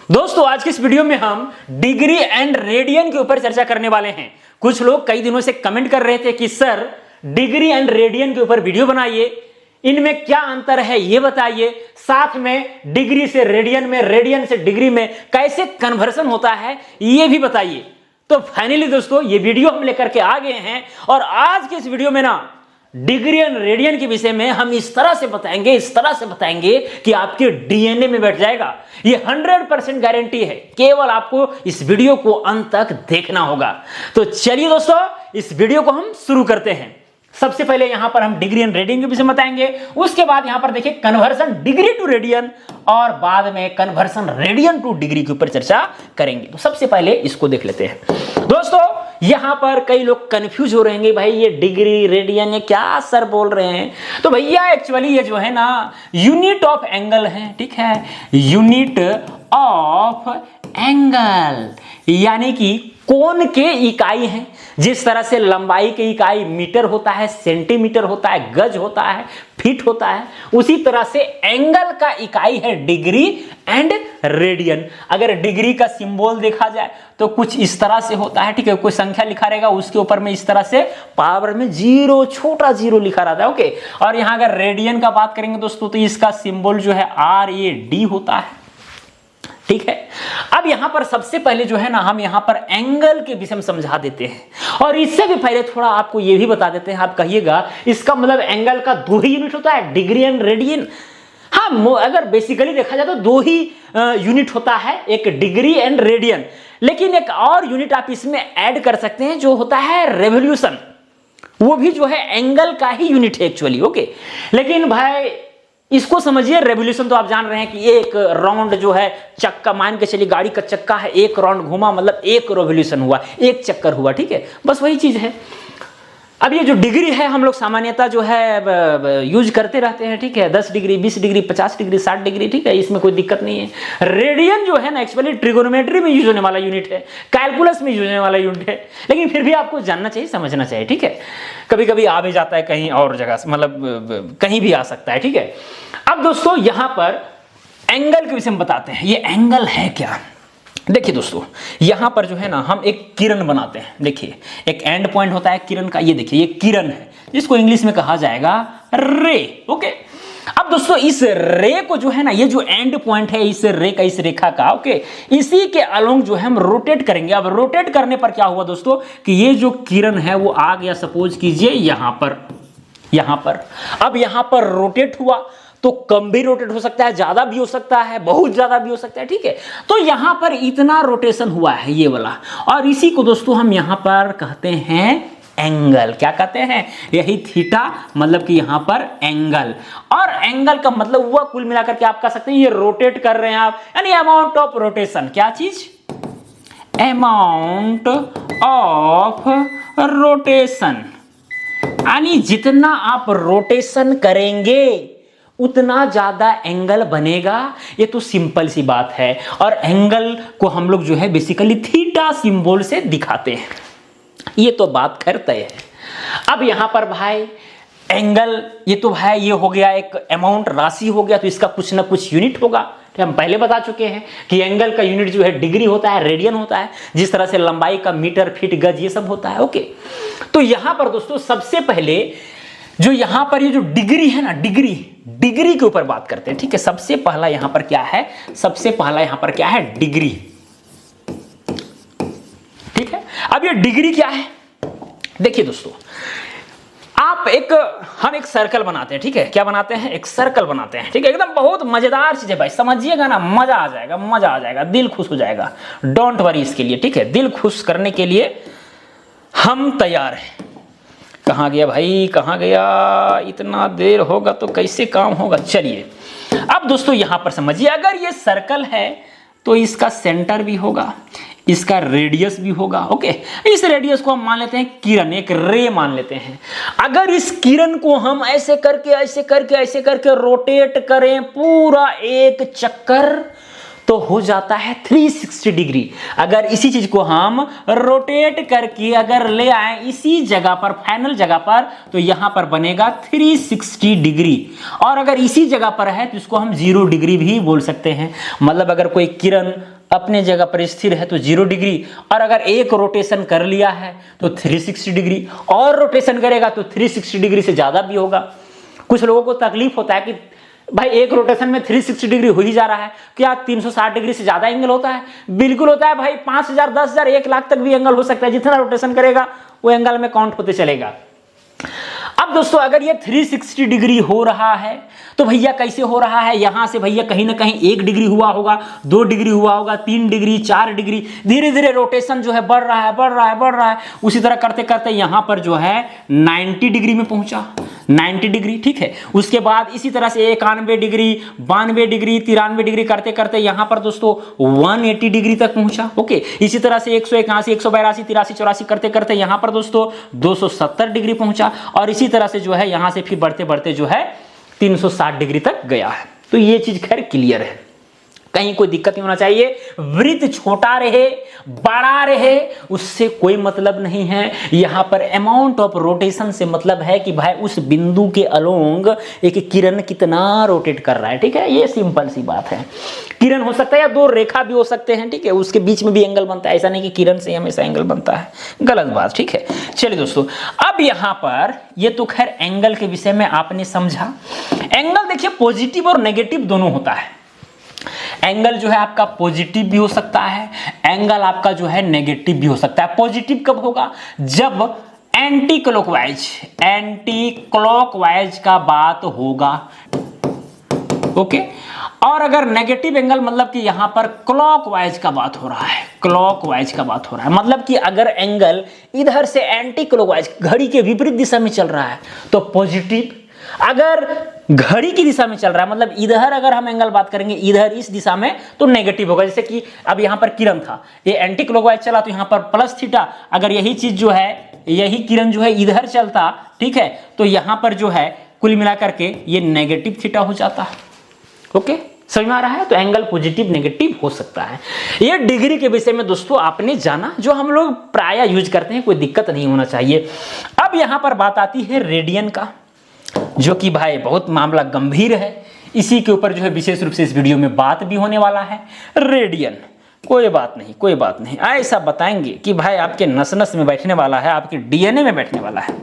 दोस्तों आज की इस वीडियो में हम डिग्री एंड रेडियन के ऊपर चर्चा करने वाले हैं। कुछ लोग कई दिनों से कमेंट कर रहे थे कि सर डिग्री एंड रेडियन के ऊपर वीडियो बनाइए, इनमें क्या अंतर है ये बताइए, साथ में डिग्री से रेडियन में, रेडियन से डिग्री में कैसे कन्वर्सन होता है ये भी बताइए। तो फाइनली दोस्तों ये वीडियो हम लेकर के आ गए हैं और आज के इस वीडियो में ना डिग्री एंड रेडियन के विषय में हम इस तरह से बताएंगे कि आपके डीएनए में बैठ जाएगा। ये 100% गारंटी है, केवल आपको इस वीडियो को अंत तक देखना होगा। तो चलिए दोस्तों इस वीडियो को हम शुरू करते हैं। सबसे पहले यहां पर हम डिग्री एंड रेडियन के विषय में बताएंगे, उसके बाद यहां पर देखिए कन्वर्सन डिग्री टू रेडियन और बाद में कन्वर्सन रेडियन टू डिग्री के ऊपर चर्चा करेंगे। तो सबसे पहले इसको देख लेते हैं। दोस्तों यहां पर कई लोग कंफ्यूज हो रहे हैं, भाई ये डिग्री रेडियन ये क्या सर बोल रहे हैं। तो भैया एक्चुअली ये जो है ना यूनिट ऑफ एंगल है, ठीक है, यूनिट ऑफ एंगल यानी कि कोण के इकाई है। जिस तरह से लंबाई की इकाई मीटर होता है, सेंटीमीटर होता है, गज होता है, फीट होता है, उसी तरह से एंगल का इकाई है डिग्री एंड रेडियन। अगर डिग्री का सिंबल देखा जाए तो कुछ इस तरह से होता है, ठीक है, कोई संख्या लिखा रहेगा उसके ऊपर में इस तरह से पावर में जीरो, छोटा जीरो लिखा रहता है, ओके। और यहां अगर रेडियन का बात करेंगे दोस्तों तो इसका सिंबल जो है RAD होता है, ठीक है। अब यहां पर सबसे पहले जो है ना हम यहां पर एंगल के विषय में समझा देते हैं और इससे भी पहले थोड़ा आपको यह भी बता देते हैं। आप कहिएगा इसका मतलब एंगल का दो ही यूनिट होता है, डिग्री एंड रेडियन। हाँ, अगर बेसिकली देखा जाए तो दो ही यूनिट होता है, एक डिग्री एंड रेडियन, लेकिन एक और यूनिट आप इसमें ऐड कर सकते हैं जो होता है रेवोल्यूशन। वो भी जो है एंगल का ही यूनिट है एक्चुअली, ओके। लेकिन भाई इसको समझिए, रेवोल्यूशन तो आप जान रहे हैं कि एक राउंड जो है चक्का, मान के चलिए गाड़ी का चक्का है, एक राउंड घूमा मतलब एक रेवोल्यूशन हुआ, एक चक्कर हुआ, ठीक है, बस वही चीज है। अब ये जो डिग्री है हम लोग सामान्यतः जो है यूज करते रहते हैं, ठीक है, 10 डिग्री, 20 डिग्री, 50 डिग्री, 60 डिग्री, ठीक है, इसमें कोई दिक्कत नहीं है। रेडियन जो है ना एक्चुअली ट्रिगोनोमेट्री में यूज होने वाला यूनिट है, कैलकुलस में यूज होने वाला यूनिट है, लेकिन फिर भी आपको जानना चाहिए, समझना चाहिए, ठीक है। कभी कभी आ भी जाता है कहीं और जगह से, मतलब कहीं भी आ सकता है, ठीक है। अब दोस्तों यहां पर एंगल के विषय में बताते हैं, ये एंगल है क्या। देखिए दोस्तों यहां पर जो है ना हम एक किरण बनाते हैं। देखिए एक एंड पॉइंट होता है किरण का, ये देखिए ये किरण है जिसको इंग्लिश में कहा जाएगा रे, ओके। अब दोस्तों इस रे को जो है ना, ये जो एंड पॉइंट है इस रे का, इस रेखा का, ओके, इसी के अलोंग जो है हम रोटेट करेंगे। अब रोटेट करने पर क्या हुआ दोस्तों कि ये जो किरण है वो आ गया, सपोज कीजिए यहां पर। अब यहां पर रोटेट हुआ तो कम भी रोटेट हो सकता है, ज्यादा भी हो सकता है, बहुत ज्यादा भी हो सकता है, ठीक है। तो यहां पर इतना रोटेशन हुआ है ये वाला, और इसी को दोस्तों हम यहां पर कहते हैं एंगल। क्या कहते हैं, यही थीटा, मतलब कि यहां पर एंगल। और एंगल का मतलब हुआ कुल मिलाकर के आप कह सकते हैं ये रोटेट कर रहे हैं आप, यानी अमाउंट ऑफ रोटेशन। क्या चीज, अमाउंट ऑफ रोटेशन, यानी जितना आप रोटेशन करेंगे उतना ज्यादा एंगल बनेगा। ये तो सिंपल सी बात है। और एंगल को हम लोग जो है बेसिकली थीटा सिंबल से दिखाते हैं, ये तो बात खैर तय है। अब यहां पर भाई एंगल, ये तो भाई ये हो गया एक अमाउंट, राशि हो गया, तो इसका कुछ ना कुछ यूनिट होगा। हम पहले बता चुके हैं कि एंगल का यूनिट जो है डिग्री होता है, रेडियन होता है, जिस तरह से लंबाई का मीटर, फीट, गज ये सब होता है, ओके। तो यहां पर दोस्तों सबसे पहले जो यहां पर ये जो डिग्री है ना, डिग्री के ऊपर बात करते हैं, ठीक है। सबसे पहला यहां पर क्या है, डिग्री, ठीक है। अब ये डिग्री क्या है, देखिए दोस्तों हम एक सर्कल बनाते हैं, ठीक है। क्या बनाते हैं, एक सर्कल बनाते हैं, ठीक है। एकदम बहुत मजेदार चीज है भाई, समझिएगा ना, मजा आ जाएगा, दिल खुश हो जाएगा। डोंट वरी इसके लिए, ठीक है, दिल खुश करने के लिए हम तैयार हैं। कहां गया भाई, कहां गया, इतना देर होगा तो कैसे काम होगा। चलिए अब दोस्तों यहां पर समझिए, अगर ये सर्कल है तो इसका सेंटर भी होगा, इसका रेडियस भी होगा, ओके। इस रेडियस को हम मान लेते हैं किरण, एक रे मान लेते हैं। अगर इस किरण को हम ऐसे करके रोटेट करें पूरा एक चक्कर तो हो जाता है 360 डिग्री। अगर इसी चीज को हम रोटेट करके अगर ले आए इसी जगह पर, फाइनल जगह पर, तो यहां पर बनेगा 360 डिग्री। और अगर इसी जगह पर है तो इसको हम 0 डिग्री भी बोल सकते हैं। मतलब अगर कोई किरण अपने जगह पर स्थिर है तो 0 डिग्री, और अगर एक रोटेशन कर लिया है तो 360 डिग्री, और रोटेशन करेगा तो 360 डिग्री से ज्यादा भी होगा। कुछ लोगों को तकलीफ होता है कि भाई एक रोटेशन में 360 डिग्री हो ही जा रहा है, क्या 360 डिग्री से ज्यादा एंगल होता है? बिल्कुल होता है भाई, 5000, 10,000, 1 लाख तक भी एंगल हो सकता है। जितना रोटेशन करेगा वो एंगल में काउंट होते चलेगा। अब दोस्तों अगर ये 360 डिग्री हो रहा है तो भैया कैसे हो रहा है? यहां से भैया कहीं ना कहीं 1 डिग्री हुआ होगा, 2 डिग्री हुआ होगा, 3 डिग्री, 4 डिग्री, धीरे धीरे रोटेशन जो है बढ़ रहा है, बढ़ रहा है, बढ़ रहा है। उसी तरह करते करते यहां पर जो है 90 डिग्री में पहुंचा, 90 डिग्री, ठीक है। उसके बाद इसी तरह से 91 डिग्री, 92 डिग्री, 93 डिग्री करते करते यहां पर दोस्तों 180 डिग्री तक पहुंचा। ओके, इसी तरह से 181, 182, 83, 84 करते करते यहां पर दोस्तों 270 डिग्री पहुंचा, और इसी तरह से जो है यहां से फिर बढ़ते बढ़ते जो है 360 डिग्री तक गया है। तो ये चीज खैर क्लियर है, कहीं कोई दिक्कत नहीं होना चाहिए। वृत्त छोटा रहे बड़ा रहे उससे कोई मतलब नहीं है। यहां पर अमाउंट ऑफ रोटेशन से मतलब है कि भाई उस बिंदु के अलोंग एक किरण कितना रोटेट कर रहा है, ठीक है। ये सिंपल सी बात है। किरण हो सकता है या 2 रेखा भी हो सकते हैं, ठीक है, उसके बीच में भी एंगल बनता है। ऐसा नहीं कि किरण से हमेशा एंगल बनता है, गलत बात, ठीक है। चलिए दोस्तों, अब यहां पर ये तो खैर एंगल के विषय में आपने समझा। एंगल देखिए पॉजिटिव और नेगेटिव दोनों होता है। एंगल जो है आपका पॉजिटिव भी हो सकता है, एंगल आपका जो है नेगेटिव भी हो सकता है। पॉजिटिव कब होगा? जब एंटी क्लॉकवाइज का बात होगा, ओके। और अगर नेगेटिव एंगल मतलब कि यहां पर क्लॉकवाइज का बात हो रहा है, क्लॉकवाइज का बात हो रहा है, मतलब कि अगर एंगल इधर से एंटी क्लॉकवाइज घड़ी के विपरीत दिशा में चल रहा है तो पॉजिटिव। अगर घड़ी की दिशा में चल रहा है मतलब इधर अगर हम एंगल बात करेंगे इधर इस दिशा में तो नेगेटिव होगा। जैसे कि अब यहां पर किरण था, ये एंटी क्लॉकवाइज चला तो यहां पर प्लस थीटा। अगर यही चीज जो है, यही किरण जो है इधर चलता, ठीक है, तो यहां पर जो है कुल मिलाकर के ये नेगेटिव थीटा हो जाता। ओके, समझ में आ रहा है? तो एंगल पॉजिटिव नेगेटिव हो सकता है। ये डिग्री के विषय में दोस्तों आपने जाना, जो हम लोग प्राय यूज करते हैं, कोई दिक्कत नहीं होना चाहिए। अब यहां पर बात आती है रेडियन का, जो कि भाई बहुत मामला गंभीर है। इसी के ऊपर जो है विशेष रूप से इस वीडियो में बात भी होने वाला है। रेडियन, कोई बात नहीं, कोई बात नहीं, ऐसा बताएंगे कि भाई आपके नस नस में बैठने वाला है, आपके डीएनए में बैठने वाला है।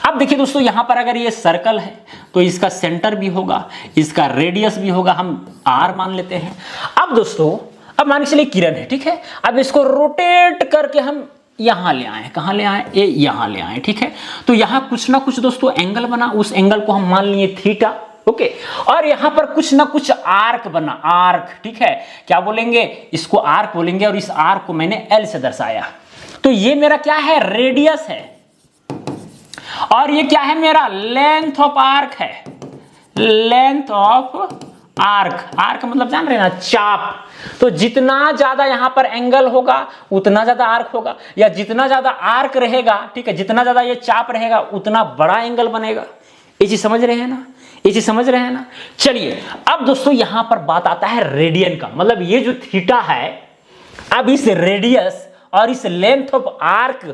अब देखिए दोस्तों, यहां पर अगर ये सर्कल है तो इसका सेंटर भी होगा, इसका रेडियस भी होगा, हम आर मान लेते हैं। अब दोस्तों, अब मान के चलिए किरण है, ठीक है। अब इसको रोटेट करके हम यहां ले आए, कहां ले आए? ये यहां ले आए, ठीक है। तो यहां कुछ ना कुछ दोस्तों एंगल बना, उस एंगल को हम मान लिए थीटा, ओके। और यहां पर कुछ ना कुछ आर्क बना, आर्क, ठीक है। क्या बोलेंगे? इसको आर्क बोलेंगे, और इस आर्क को मैंने एल से दर्शाया। तो ये मेरा क्या है? रेडियस है, और ये क्या है? मेरा लेंथ ऑफ आर्क है, लेंथ ऑफ आर्क। आर्क मतलब जान रहे हैं ना, चाप। तो जितना ज्यादा यहां पर एंगल होगा उतना ज्यादा आर्क होगा, या जितना ज्यादा आर्क रहेगा, ठीक है, जितना ज्यादा ये चाप रहेगा उतना बड़ा एंगल बनेगा। ये चीज समझ रहे हैं ना? ये चीज समझ रहे हैं ना? चलिए, अब दोस्तों यहां पर बात आता है रेडियन का, मतलब ये जो थीटा है, अब इस रेडियस और इस लेंथ ऑफ आर्क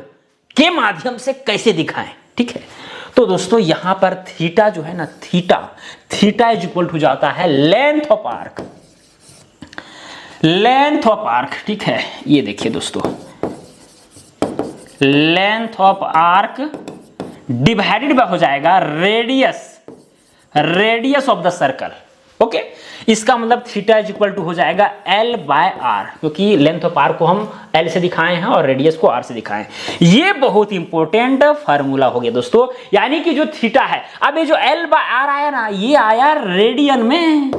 के माध्यम से कैसे दिखाएं, ठीक है। तो दोस्तों यहां पर थीटा जो है ना, थीटा इज इक्वल टू जाता है length of arc, length of arc, ठीक है। ये देखिए दोस्तों, length of arc divided bye हो जाएगा radius, radius of the circle, okay. इसका मतलब थीटा इज इक्वल टू हो जाएगा L बाय R, क्योंकि लेंथ ऑफ आर्क को हम L से दिखाए हैं और रेडियस को R से दिखाए हैं। ये बहुत इंपॉर्टेंट फार्मूला हो गया दोस्तों, यानी कि जो थीटा है, अब ये जो L बाय R आया ना, ये आया रेडियन में।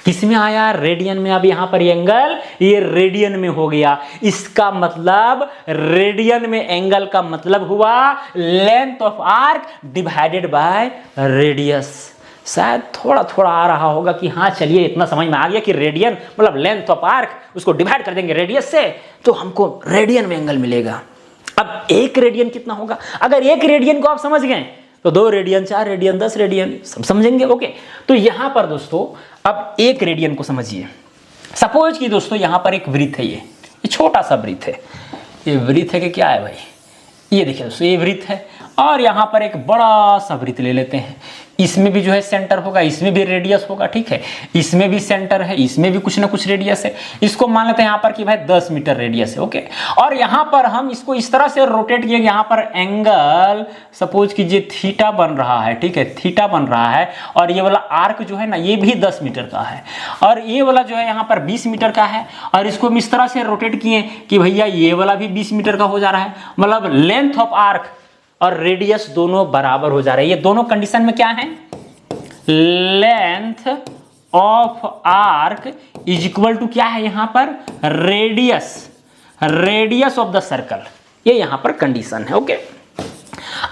किसमें आया? रेडियन में। अब यहां पर एंगल ये रेडियन में हो गया, इसका मतलब रेडियन में एंगल का मतलब हुआ length of arc divided by radius. शायद थोड़ा थोड़ा आ रहा होगा कि हाँ चलिए इतना समझ में आ गया कि रेडियन मतलब लेंथ ऑफ आर्क, उसको डिवाइड कर देंगे रेडियस से तो हमको रेडियन में एंगल मिलेगा। अब 1 रेडियन कितना होगा? अगर 1 रेडियन को आप समझ गए तो 2 रेडियन, 4 रेडियन, 10 रेडियन सब समझेंगे, ओके। तो यहां पर दोस्तों अब 1 रेडियन को समझिए। सपोज कि दोस्तों यहां पर एक वृत्त है, ये छोटा सा वृत्त है। ये वृत्त है कि क्या है भाई? ये देखिए दोस्तों, ये वृत्त है, और यहां पर एक बड़ा सा वृत्त ले लेते हैं। इसमें भी जो है सेंटर होगा, इसमें भी रेडियस होगा, ठीक है, इसमें भी सेंटर है, इसमें भी कुछ ना कुछ रेडियस है। इसको मान लेते हैं यहाँ पर कि भाई 10 मीटर रेडियस है, ओके। और यहाँ पर हम इसको इस तरह से रोटेट किए, यहाँ पर एंगल सपोज कीजिए थीटा बन रहा है, ठीक है, थीटा बन रहा है, और ये वाला आर्क जो है ना ये भी 10 मीटर का है, और ये वाला जो है यहाँ पर 20 मीटर का है, और इसको हम इस तरह से रोटेट किए कि भैया ये वाला भी 20 मीटर का हो जा रहा है, मतलब लेंथ ऑफ आर्क और रेडियस दोनों बराबर हो जा रहे हैं। ये दोनों कंडीशन में क्या है, length of arc is equal to क्या है यहाँ पर, रेडियस ऑफ द सर्कल, ये यहाँ पर कंडीशन है, ओके।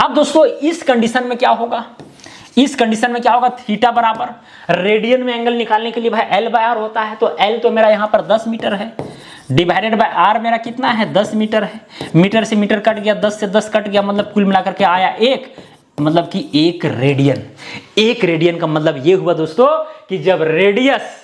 अब दोस्तों इस कंडीशन में क्या होगा, इस कंडीशन में क्या होगा, थीटा बराबर रेडियन में एंगल निकालने के लिए भाई एल बाय आर होता है, तो एल तो मेरा यहाँ पर 10 मीटर है, डिवाइडेड बाय आर मेरा कितना है, 10 मीटर है, मीटर से मीटर कट गया, 10 से 10 कट गया, मतलब कुल मिलाकर के आया 1, मतलब कि 1 रेडियन। 1 रेडियन का मतलब ये हुआ दोस्तों कि जब रेडियस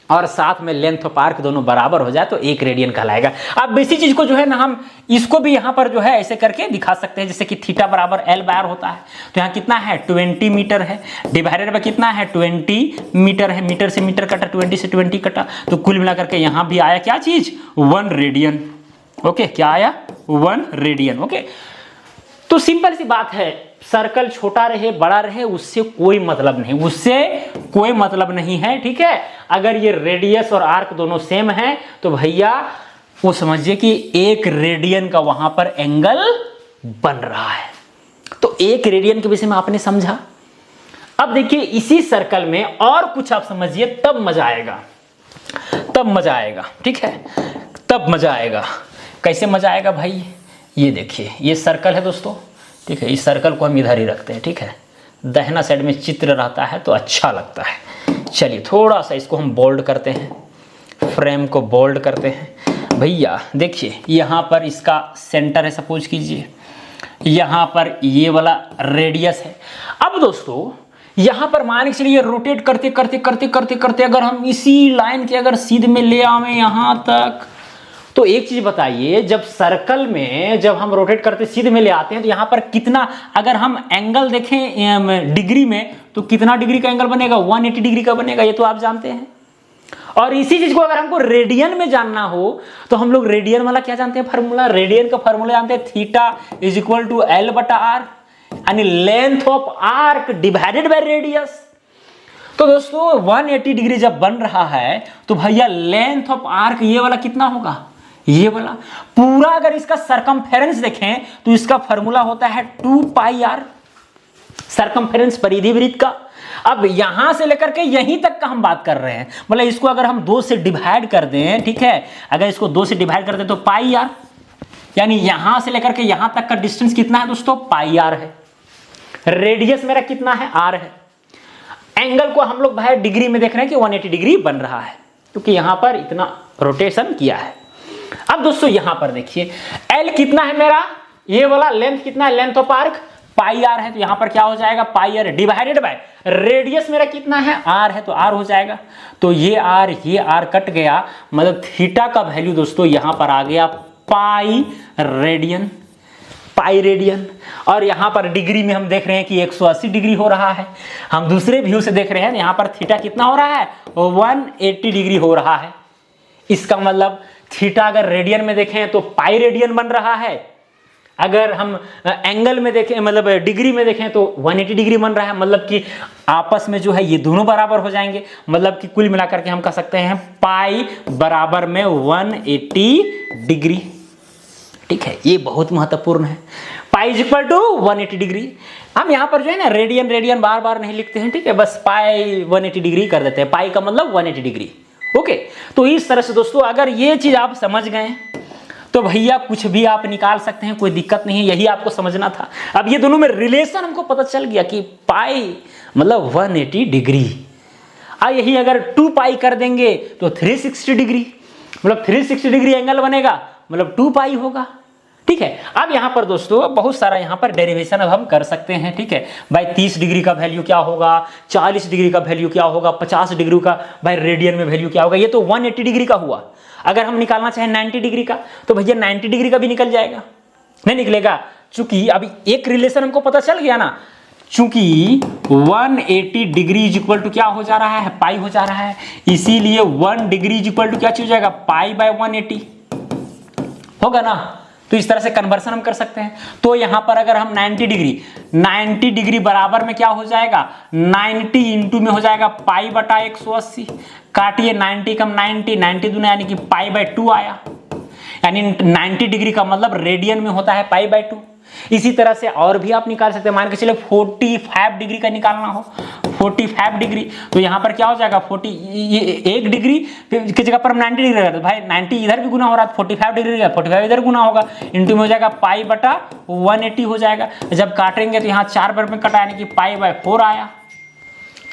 और साथ में लेंथ ऑफ आर्क दोनों बराबर हो जाए तो 1 रेडियन कहलाएगा। अब इसी चीज को जो है ना हम इसको भी यहाँ पर जो है ऐसे करके दिखा सकते हैं, जैसे कि थीटा बराबर एल बाय आर होता है, तो यहाँ कितना है 20 मीटर है, डिवाइडेड बाय कितना है 20 मीटर है, मीटर से मीटर कटा, 20 से 20 कटा, तो कुल मिलाकर के यहाँ भी आया क्या चीज, 1 रेडियन, ओके। क्या आया, 1 रेडियन, ओके। तो सिंपल सी बात है, सर्कल छोटा रहे बड़ा रहे उससे कोई मतलब नहीं, उससे कोई मतलब नहीं है, ठीक है। अगर ये रेडियस और आर्क दोनों सेम है तो भैया वो समझिए कि 1 रेडियन का वहां पर एंगल बन रहा है। तो 1 रेडियन के विषय में आपने समझा। अब देखिए इसी सर्कल में और कुछ आप समझिए, तब मजा आएगा, तब मजा आएगा, ठीक है, तब मजा आएगा। कैसे मजा आएगा भाई, ये देखिए ये सर्कल है दोस्तों, ठीक है, इस सर्कल को हम इधर ही रखते हैं, ठीक है, दाहिना साइड में चित्र रहता है तो अच्छा लगता है। चलिए थोड़ा सा इसको हम बोल्ड करते हैं, फ्रेम को बोल्ड करते हैं। भैया देखिए यहाँ पर इसका सेंटर है, सपोज कीजिए यहाँ पर ये वाला रेडियस है। अब दोस्तों यहाँ पर मान के चलिए रोटेट करते करते करते करते करते अगर हम इसी लाइन के अगर सीध में ले आवे यहाँ तक, तो एक चीज बताइए, जब सर्कल में जब हम रोटेट करते सीधे में ले आते हैं तो यहाँ पर कितना, अगर हम एंगल देखें डिग्री में तो कितना डिग्री का एंगल बनेगा, 180 डिग्री का बनेगा, ये तो आप जानते हैं। और इसी चीज को अगर हमको रेडियन में जानना हो तो हम लोग रेडियन वाला क्या जानते हैं, फार्मूला, रेडियन का फार्मूला जानते हैं, theta is equal to L बटा आर, यानी length of arc divided by radius. तो दोस्तों 180 डिग्री जब बन रहा है तो भैया लेंथ ऑफ आर्क ये वाला कितना होगा, ये वाला पूरा। अगर इसका सरकमफेरेंस देखें तो इसका फार्मूला होता है 2 पाई आर, सरकमफेरेंस परिधि वृत्त का। अब यहां से लेकर के यहीं तक का हम बात कर रहे हैं, मतलब इसको अगर हम 2 से डिवाइड कर दें, ठीक है, अगर इसको 2 से डिवाइड कर दें तो पाई आर, यानी यहां से लेकर के यहां तक का डिस्टेंस कितना है दोस्तों, पाई आर है। रेडियस मेरा कितना है, आर है। एंगल को हम लोग भाई डिग्री में देख रहे हैं कि 180 डिग्री बन रहा है क्योंकि यहां पर इतना रोटेशन किया है। अब दोस्तों यहां पर देखिए L कितना है मेरा, ये वाला लेंथ कितना है, length of arc pi R है, तो यहां पर क्या हो जाएगा, pi R divided by radius मेरा कितना है, आर है, तो आर हो जाएगा। तो ये आर कट गया, मतलब थीटा का वैल्यू दोस्तों यहां पर आ गया पाई रेडियन, पाई रेडियन। और यहां पर डिग्री में हम देख रहे हैं कि 180 डिग्री हो रहा है। हम दूसरे व्यू से देख रहे हैं यहां पर थीटा कितना हो रहा है, 180 डिग्री हो रहा है। इसका मतलब थीटा अगर रेडियन में देखें तो पाई रेडियन बन रहा है, अगर हम एंगल में देखें मतलब डिग्री में देखें तो 180 डिग्री बन रहा है। मतलब कि आपस में जो है ये दोनों बराबर हो जाएंगे, मतलब कि कुल मिलाकर के हम कह सकते हैं पाई बराबर में 180 डिग्री, ठीक है, ये बहुत महत्वपूर्ण है। Pi is equal to 180 degree. हम यहाँ पर जो है ना रेडियन बार बार नहीं लिखते हैं, ठीक है, बस पाई 180 डिग्री कर देते हैं, पाई का मतलब 180 डिग्री, ओके। तो इस तरह से दोस्तों अगर ये चीज आप समझ गए तो भैया कुछ भी आप निकाल सकते हैं, कोई दिक्कत नहीं है, यही आपको समझना था। अब ये दोनों में रिलेशन हमको पता चल गया कि पाई मतलब 180 डिग्री, और यही अगर 2 पाई कर देंगे तो 360 डिग्री, मतलब 360 डिग्री एंगल बनेगा, मतलब 2 पाई होगा, ठीक है। अब यहाँ पर दोस्तों बहुत सारा यहाँ पर डेरिवेशन अब हम कर सकते हैं, ठीक है भाई। 30 डिग्री का वैल्यू क्या होगा, 40 डिग्री का वैल्यू क्या होगा, 50 डिग्री का भाई रेडियन में वैल्यू क्या होगा, ये तो 180 डिग्री का हुआ। अगर हम निकालना चाहें 90 डिग्री का तो भैया 90 डिग्री का भी निकल जाएगा, नहीं निकलेगा, चूंकि अभी एक रिलेशन हमको पता चल गया ना चूंकि 180 डिग्री इज इक्वल टू क्या हो जा रहा है, पाई हो जा रहा है, इसीलिए 1 डिग्री इज इक्वल टू क्या चीज हो जाएगा, पाई बाय 180 होगा ना। तो इस तरह से कन्वर्सन हम कर सकते हैं। तो यहां पर अगर हम 90 डिग्री बराबर में क्या हो जाएगा, 90 इंटू में हो जाएगा पाई बटा 180, काटिए 90 कम 90 दूना यानी कि पाई बाय 2 आया, यानी 90 डिग्री का मतलब रेडियन में होता है पाई बाय 2। इसी तरह से और भी आप निकाल सकते हैं, मान के चलिए 45 डिग्री का निकालना हो, 45 डिग्री, तो यहाँ पर क्या हो जाएगा 1 डिग्री की जगह पर 90 डिग्री रहेगा, तो भाई 90 इधर भी गुना हो रहा है, 45 डिग्री का 45 इधर गुना होगा, इंटू में हो जाएगा पाई बटा 180 हो जाएगा। जब काटेंगे तो यहाँ 4 बार में कटा, यानी कि पाई बाय 4 आया,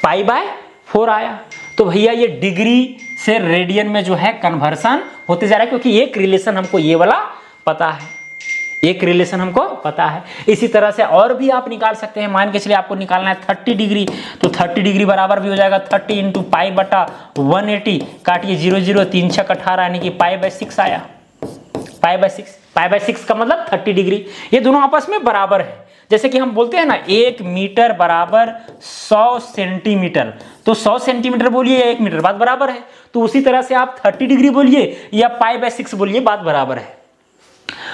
पाई बाय 4 आया। तो भैया ये डिग्री से रेडियन में जो है कन्वर्सन होते जा रहा है, क्योंकि एक रिलेशन हमको ये वाला पता है, एक रिलेशन हमको पता है। इसी तरह से और भी आप निकाल सकते हैं, मान के चलिए आपको निकालना है 30 डिग्री, तो 30 डिग्री बराबर भी हो जाएगा 30 इंटू पाई बटा 180, काटिए 0 0 3 6 18 यानी कि पाई बाय 6 आया, पाई बाय 6 का मतलब 30 डिग्री। ये दोनों आपस में बराबर है। जैसे कि हम बोलते हैं ना 1 मीटर बराबर 100 सेंटीमीटर, तो 100 सेंटीमीटर बोलिए या 1 मीटर, बात बराबर है। तो उसी तरह से आप 30 डिग्री बोलिए या पाई बाय 6 बोलिए, बात बराबर है।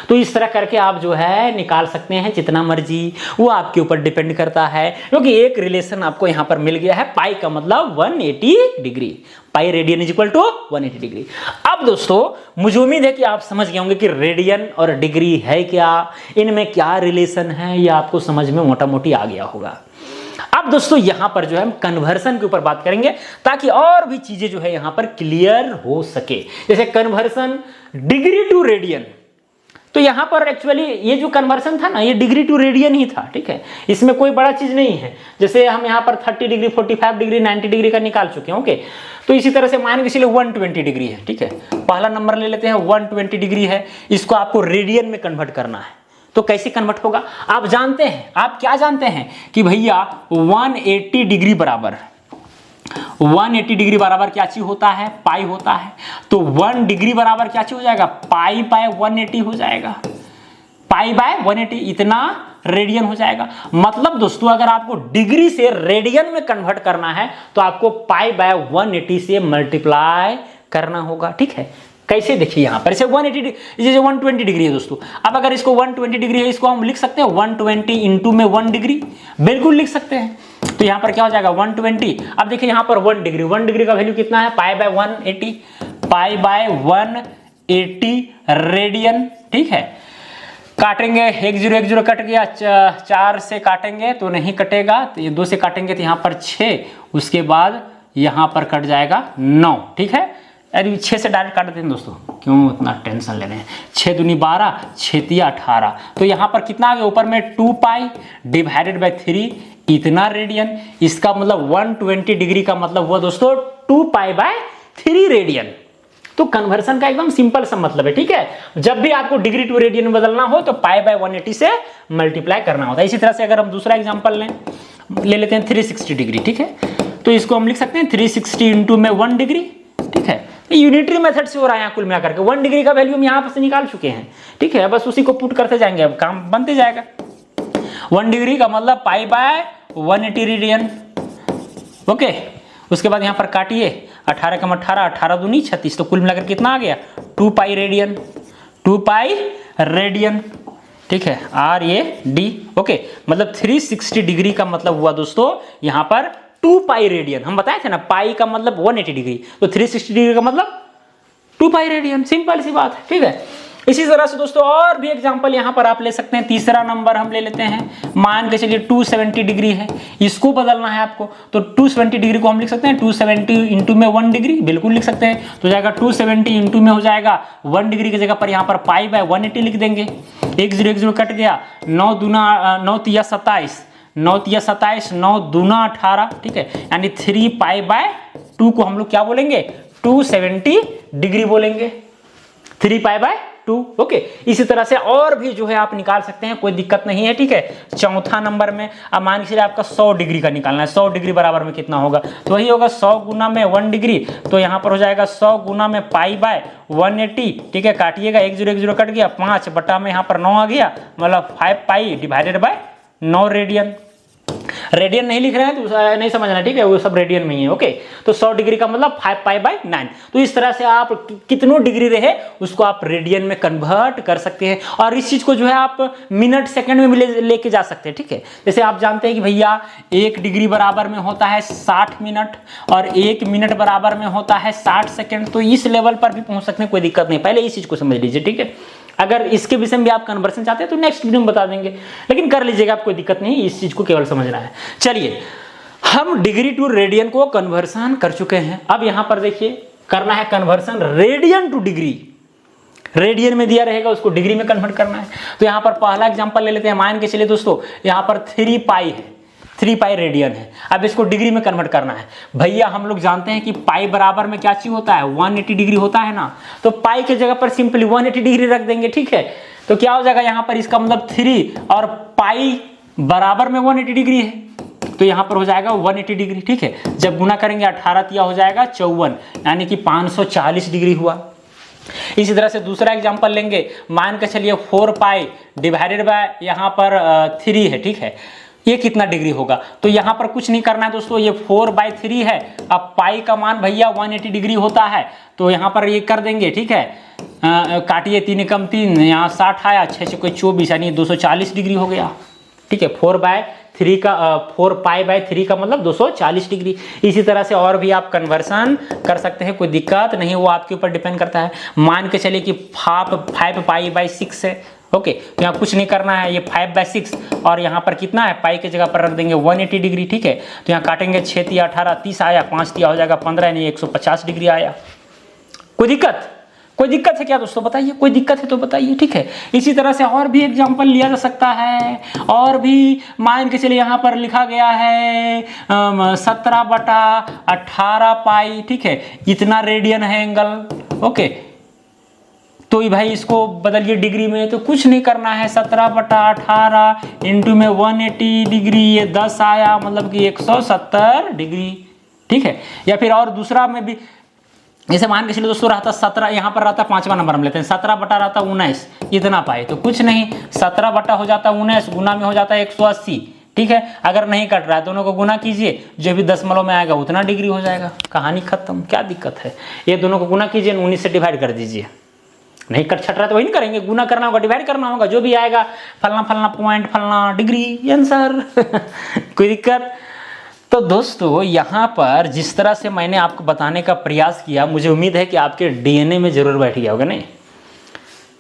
तो इस तरह करके आप जो है निकाल सकते हैं जितना मर्जी, वो आपके ऊपर डिपेंड करता है, क्योंकि एक रिलेशन आपको यहां पर मिल गया है, पाई का मतलब 180 degree, pi radian is equal to 180 degree. अब दोस्तों मुझे उम्मीद है कि आप समझ गए होंगे कि रेडियन और डिग्री है क्या, इनमें क्या रिलेशन है, ये आपको समझ में मोटा मोटी आ गया होगा। अब दोस्तों यहां पर जो है हम कन्वर्सन के ऊपर बात करेंगे, ताकि और भी चीजें जो है यहां पर क्लियर हो सके। जैसे कन्वर्सन डिग्री टू रेडियन, तो यहां पर एक्चुअली ये जो कन्वर्सन था ना, ये डिग्री टू रेडियन ही था, ठीक है, इसमें कोई बड़ा चीज नहीं है। जैसे हम यहां पर 30 डिग्री 45 डिग्री 90 डिग्री का निकाल चुके हैं, ओके। तो इसी तरह से मान के चलिए 120 डिग्री है, ठीक है, पहला नंबर ले लेते हैं 120 डिग्री है, इसको आपको रेडियन में कन्वर्ट करना है। तो कैसे कन्वर्ट होगा, आप जानते हैं, आप क्या जानते हैं कि भैया 180 डिग्री बराबर 180 डिग्री बराबर क्या चीज होता है, पाई होता है। तो 1 डिग्री बराबर क्या चीज हो जाएगा, पाई बाय 180 हो जाएगा, पाई बाय 180, इतना रेडियन हो जाएगा। मतलब दोस्तों अगर आपको डिग्री से रेडियन में कन्वर्ट करना है तो आपको पाई बाय 180 से मल्टीप्लाई करना होगा, ठीक है। कैसे, देखिए यहां पर इसे 120 डिग्री है दोस्तों। अब अगर इसको 120 डिग्री है, इसको हम लिख सकते हैं 120 इंटू में 1 डिग्री, बिल्कुल लिख सकते हैं। तो यहां पर क्या हो जाएगा 120। अब देखिए यहां पर 1 डिग्री का वैल्यू कितना है, pi by 180, pi by 180 radian, ठीक है। काटेंगे 1 0 कट गया, 4 से काटेंगे तो नहीं कटेगा, तो ये 2 से काटेंगे तो यहां पर 6, उसके बाद यहां पर कट जाएगा 9, ठीक है। अरे 6 से डायरेक्ट काट देते हैं दोस्तों, क्यों इतना टेंशन ले रहे हैं। 6 दूनी 12, 6 तिया 18, तो यहां पर कितना आ गया, ऊपर में 2 पाई डिवाइडेड बाय 3, इतना रेडियन। इसका मतलब 120 डिग्री का मतलब हुआ दोस्तों 2 पाई बाय 3 रेडियन। तो कन्वर्सन का एकदम सिंपल सा मतलब है, ठीक है। जब भी आपको डिग्री टू रेडियन में बदलना हो तो पाई बाय 180 से मल्टीप्लाई करना होता है। इसी तरह से अगर हम दूसरा एग्जांपल ले लेते हैं 360 डिग्री, ठीक है। तो इसको हम लिख सकते हैं 360 इंटू में 1 डिग्री, ठीक है। यूनिटरी मेथड से हो रहा है यहाँ कुल मिलाकर के। 1 डिग्री का वैल्यू हम यहाँ से निकाल चुके हैं, ठीक है, बस उसी को पुट करते जाएंगे, अब काम बनते जाएगा। 1 डिग्री का मतलब पाई बाय 180 रेडियन, ओके। उसके बाद यहाँ पर काटिए 18 कम 18, 18 दूनी 36, तो कुल मिलाकर कितना आ गया 2 पाई रेडियन, 2 पाई रेडियन, ठीक है, आर ए डी, ओके। मतलब 360 डिग्री का मतलब हुआ दोस्तों यहाँ पर 2 पाई रेडियन। हम बताए थे ना पाई का मतलब 180 डिग्री, तो 360 डिग्री का मतलब 2 पाई रेडियन, सिंपल सी बात है, ठीक है। इसी तरह से दोस्तों और भी एग्जांपल यहां पर आप ले सकते हैं। तीसरा नंबर हम ले लेते हैं, मान के चलिए 270 डिग्री है, इसको बदलना है आपको, तो 270 डिग्री को हम लिख सकते हैं 270 इंटू में 1 डिग्री, बिल्कुल लिख सकते हैं। तो जाएगा 270 इंटू में हो जाएगा 1 डिग्री की जगह पर यहाँ पर पाई बाय 180 लिख देंगे। 1 0 कट गया, 9 तिया 27, 9 तिया 27, 9 दूना 18, ठीक है, यानी 3 पाई बाय 2 को हम लोग क्या बोलेंगे 270 डिग्री बोलेंगे, 3 पाई बाय 2, ओके। इसी तरह से और भी जो है आप निकाल सकते हैं, कोई दिक्कत नहीं है, ठीक है। चौथा नंबर में अब मान लीजिए आपका 100 डिग्री का निकालना है। 100 डिग्री बराबर में कितना होगा, तो वही होगा 100 गुना में 1 डिग्री, तो यहाँ पर हो जाएगा 100 गुना में पाई बाय 180, ठीक है। काटिएगा 1 0 कट गया, 5 बटा में यहाँ पर 9 आ गया, मतलब 5 पाई डिवाइडेड बाय 9 रेडियन। रेडियन नहीं लिख रहे हैं तो नहीं समझना, ठीक है, वो सब रेडियन में ही है। ओके, तो 100 डिग्री का मतलब 5π/9। तो इस तरह से आप कितनों डिग्री रहे उसको आप रेडियन में कन्वर्ट कर सकते हैं, और इस चीज को जो है आप मिनट सेकंड में भी लेके जा सकते हैं, ठीक है। जैसे आप जानते हैं कि भैया 1 डिग्री बराबर में होता है 60 मिनट और 1 मिनट बराबर में होता है 60 सेकंड। तो इस लेवल पर भी पहुंच सकते हैं, कोई दिक्कत नहीं। पहले इस चीज को समझ लीजिए, ठीक है। अगर इसके विषय में भी आप कन्वर्सन चाहते हैं तो नेक्स्ट वीडियो में बता देंगे, लेकिन कर लीजिएगा, आप कोई दिक्कत नहीं, इस चीज को केवल समझना है। चलिए, हम डिग्री टू रेडियन को कन्वर्सन कर चुके हैं। अब यहां पर देखिए, करना है conversion radian two degree. Radian में दिया रहेगा, उसको डिग्री में कन्वर्ट करना है। तो यहां पर पहला एग्जांपल ले लेते हैं। मान के चलिए दोस्तों, यहां पर 3π है, 3π रेडियन है। अब इसको डिग्री में कन्वर्ट करना है। भैया हम लोग जानते हैं कि पाई बराबर में क्या चीज होता है, 180 डिग्री होता है ना। तो पाई के जगह पर सिंपली 180 डिग्री रख देंगे, ठीक है। तो क्या हो जाएगा यहाँ पर, इसका मतलब 3 और पाई बराबर में 180 डिग्री है, तो यहाँ पर हो जाएगा 180 डिग्री, ठीक है। जब गुना करेंगे 18 तिया हो जाएगा 54, यानी कि 540 डिग्री हुआ। इसी तरह से दूसरा एग्जांपल लेंगे। मान के चलिए 4π डिवाइडेड बाय यहाँ पर 3 है, ठीक है। ये कितना डिग्री होगा, तो यहाँ पर कुछ नहीं करना है दोस्तों, ये 4/3 है। अब पाई का मान भैया 180 डिग्री होता है, तो यहाँ पर ये कर देंगे, ठीक है। काटिए, 3 एकम 3, यहाँ 60 आया, 6 से कोई 24, यानी 240 डिग्री हो गया, ठीक है। 4/3 का 4π/3 का मतलब 240 डिग्री। इसी तरह से और भी आप कन्वर्सन कर सकते हैं, कोई दिक्कत नहीं, वो आपके ऊपर डिपेंड करता है। मान के चलिए कि 5π/6 है, ओके। तो यहाँ कुछ नहीं करना है, ये 5/6 और यहाँ पर कितना है, पाई के जगह पर रख देंगे 180 डिग्री, ठीक है। तो यहाँ काटेंगे 6 तिया 18, 30 आया, 5 तिया हो जाएगा 15, यानी 150 डिग्री आया। कोई दिक्कत है क्या दोस्तों, बताइए, कोई दिक्कत है तो बताइए, ठीक है। इसी तरह से और भी एग्जांपल लिया जा सकता है। और भी मान के चलिए यहाँ पर लिखा गया है 17/18 पाई, ठीक है। इतना रेडियन है एंगल, ओके। तो भाई इसको बदलिए डिग्री में, तो कुछ नहीं करना है, 17/18 इंटू में 180 डिग्री, ये 10 आया, मतलब कि 170 डिग्री, ठीक है। या फिर और दूसरा में भी, जैसे मान के चलिए दोस्तों रहता 17, यहाँ पर रहता 5वां नंबर हम लेते हैं, 17 बटा रहता 19, इतना पाए। तो कुछ नहीं, 17 बटा हो जाता 19, गुना में हो जाता है 180, ठीक है। अगर नहीं कट रहा है, दोनों को गुना कीजिए, जो भी दशमलव में आएगा उतना डिग्री हो जाएगा, कहानी खत्म। क्या दिक्कत है, ये दोनों को गुना कीजिए, 19 से डिवाइड कर दीजिए। नहीं कट छट रहा तो वही नहीं करेंगे, गुना करना होगा, डिवाइड करना होगा, जो भी आएगा फलना फलना पॉइंट फलना डिग्री, आंसर। कोई दिक्कत। तो दोस्तों यहाँ पर जिस तरह से मैंने आपको बताने का प्रयास किया, मुझे उम्मीद है कि आपके डीएनए में जरूर बैठ गया होगा, नहीं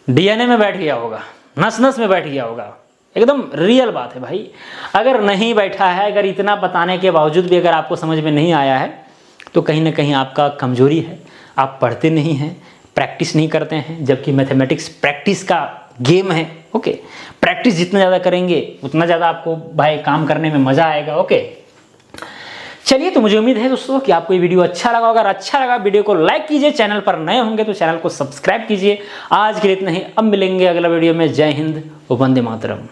डीएनए में बैठ गया होगा, नस नस में बैठ गया होगा, एकदम रियल बात है भाई। अगर नहीं बैठा है, अगर इतना बताने के बावजूद भी अगर आपको समझ में नहीं आया है, तो कहीं ना कहीं आपका कमजोरी है, आप पढ़ते नहीं हैं, प्रैक्टिस नहीं करते हैं। जबकि मैथमेटिक्स प्रैक्टिस का गेम है, ओके। प्रैक्टिस जितना ज़्यादा करेंगे उतना ज़्यादा आपको भाई काम करने में मज़ा आएगा, ओके। चलिए, तो मुझे उम्मीद है दोस्तों कि आपको ये वीडियो अच्छा लगा होगा। अगर अच्छा लगा वीडियो को लाइक कीजिए, चैनल पर नए होंगे तो चैनल को सब्सक्राइब कीजिए। आज के लिए इतना ही, अब मिलेंगे अगला वीडियो में। जय हिंद, वंदे मातरम।